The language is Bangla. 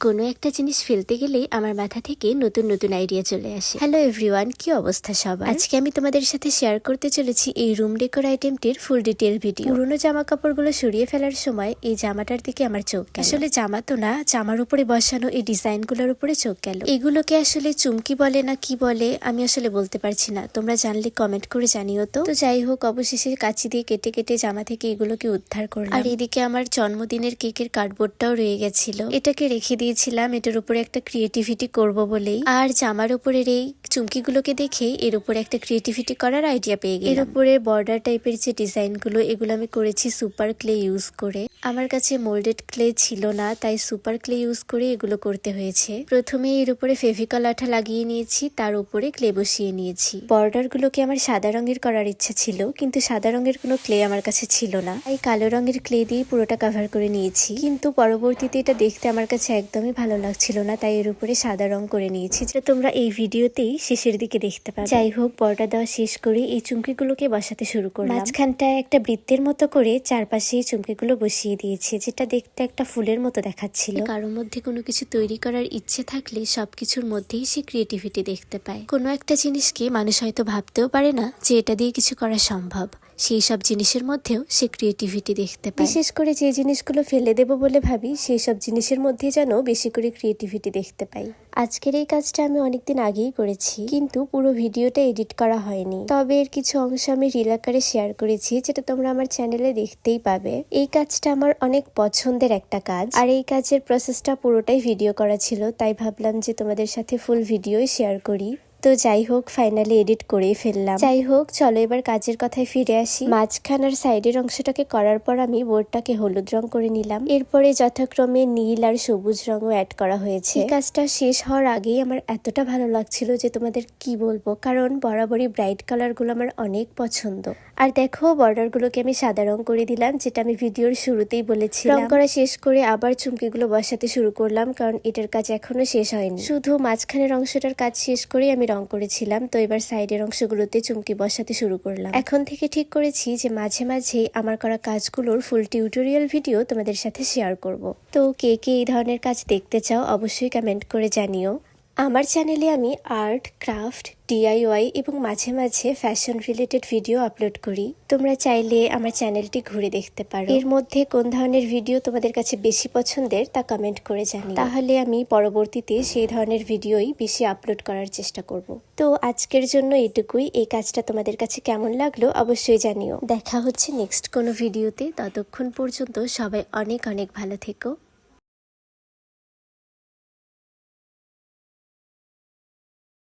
কোনো একটা জিনিস ফেলতে গেলেই আমার মাথা থেকে নতুন নতুন আইডিয়া চলে আসে। হ্যালো এভরিওয়ান, কি অবস্থা সবার? আজকে আমি তোমাদের সাথে শেয়ার করতে চলেছি এই রুম ডেকোর আইটেমটির ফুল ডিটেল ভিডিও। পুরোনো জামা কাপড়গুলো সরিয়ে ফেলার সময় এই জামাটার দিকে আমার চোখ গেল। আসলে জামা তো না, জামার উপরে বসানো এই ডিজাইনগুলোর উপরে চোখ গেল। এগুলোকে আসলে চুমকি বলে না কি বলে আমি আসলে বলতে পারছি না, তোমরা জানলে কমেন্ট করে জানিও তো। যাই হোক, অবশেষে কাঁচি দিয়ে কেটে কেটে জামা থেকে এগুলোকে উদ্ধার করলাম। আর এদিকে আমার জন্মদিনের কেকের কার্ডবোর্ডটাও রয়ে গেছিল, এটাকে রেখে দিয়েছিলাম এটার উপরে একটা ক্রিয়েটিভিটি করব বলেই। আর জামার উপরের এই চুমকিগুলোকে দেখে এর উপরে একটা ক্রিয়েটিভিটি করার আইডিয়া পেয়ে গেলাম। এর উপরে বর্ডার টাইপের যে ডিজাইনগুলো এগুলো আমি করেছি সুপার ক্লে ইউজ করে। আমার কাছে মোল্ডেড ক্লে ছিল না, তাই সুপার ক্লে ইউজ করে এগুলো করতে হয়েছে। প্রথমে এর উপরে ফেভিকল আঠা লাগিয়ে নিয়েছি, তার উপরে ক্লে বসিয়ে নিয়েছি। বর্ডার গুলোকে আমার সাদা রঙের করার ইচ্ছা ছিল, কিন্তু সাদা রঙের কোনো ক্লে আমার কাছে ছিল না, তাই কালো রঙের ক্লে দিয়ে পুরোটা কভার করে নিয়েছি। কিন্তু পরবর্তীতে এটা দেখতে আমার কাছে একদমই ভালো লাগছিল না, তাই এর উপরে সাদা রং করে নিয়েছি, যেটা তোমরা এই ভিডিওতেই শেষের দিকে দেখতে পাবে। যাই হোক, বর্ডার দেওয়া শেষ করে এই চুমকিগুলোকে বসাতে শুরু করলাম। মাঝখানটায় একটা বৃত্তের মতো করে চারপাশে এই চুমকিগুলো বসিয়ে দিয়েছি, যেটা দেখতে একটা ফুলের মতো দেখাচ্ছিল। কারোর মধ্যে কোনো কিছু তৈরি করার ইচ্ছে থাকলে সবকিছুর মধ্যেই সে ক্রিয়েটিভিটি দেখতে পায়। কোনো একটা জিনিসকে মানুষ হয়তো ভাবতেও পারে না যে এটা দিয়ে কিছু করা সম্ভব, সেই সব জিনিসের মধ্যেও সে ক্রিয়েটিভিটি দেখতে পায়। বিশেষ করে যে জিনিসগুলো ফেলে দেব বলে ভাবি, সেই সব জিনিসের মধ্যে যেন বেশি করে ক্রিয়েটিভিটি দেখতে পাই। আজকের এই কাজটা আমি অনেকদিন আগেই করেছি, কিন্তু পুরো ভিডিওটা এডিট করা হয়নি। তবে এর কিছু অংশ আমি রিল আকারে শেয়ার করেছি, যেটা তোমরা আমার চ্যানেলে দেখতেই পাবে। এই কাজটা আমার অনেক পছন্দের একটা কাজ, আর এই কাজের প্রসেসটা পুরোটাই ভিডিও করা ছিল, তাই ভাবলাম যে তোমাদের সাথে ফুল ভিডিওই শেয়ার করি। তো যাই হোক, ফাইনালি এডিট করেই ফেললাম। যাই হোক, চলো এবার কাজের কথায় ফিরে আসি। মাঝখান আর সাইডের অংশটাকে করার পর আমি বোর্ডটাকে হলুদ রং করে নিলাম। এরপরে যথাক্রমে নীল আর সবুজ রঙও অ্যাড করা হয়েছে। এই কাজটা শেষ হওয়ার আগেই আমার এতটা ভালো লাগছিল যে তোমাদের কি বলবো, কারণ বরাবরই ব্রাইট কালার গুলো আমার অনেক পছন্দ। আর দেখো, বর্ডার গুলোকে আমি সাদা রং করে দিলাম, যেটা আমি ভিডিওর শুরুতেই বলেছিলাম। রং করা শেষ করে আবার চুমকিগুলো বসাতে শুরু করলাম, কারণ এটার কাজ এখনো শেষ হয়নি। শুধু মাঝখানের অংশটার কাজ শেষ করে আমি রং করেছিলাম। তো এবার সাইডের অংশগুলোতে চুমকি বসাতে শুরু করলাম। এখন থেকে ঠিক করেছি যে মাঝে মাঝে আমার করা কাজগুলোর ফুল টিউটোরিয়াল ভিডিও তোমাদের সাথে শেয়ার করব। তো কে কে এই ধরনের কাজ দেখতে চাও অবশ্যই কমেন্ট করে জানিও। আমার চ্যানেলে আমি আর্ট, ক্রাফট, DIY এবং মাঝে মাঝে ফ্যাশন রিলেটেড ভিডিও আপলোড করি। তোমরা চাইলে আমার চ্যানেলটি ঘুরে দেখতে পারো। এর মধ্যে কোন ধরনের ভিডিও তোমাদের কাছে বেশি পছন্দের তা কমেন্ট করে জানিও, তাহলে আমি পরবর্তীতে সেই ধরনের ভিডিওই বেশি আপলোড করার চেষ্টা করব। তো আজকের জন্য এটুকুই। এই কাজটা তোমাদের কাছে কেমন লাগলো অবশ্যই জানিও। দেখা হচ্ছে নেক্সট কোনো ভিডিওতে। ততক্ষণ পর্যন্ত সবাই অনেক অনেক ভালো থেকো।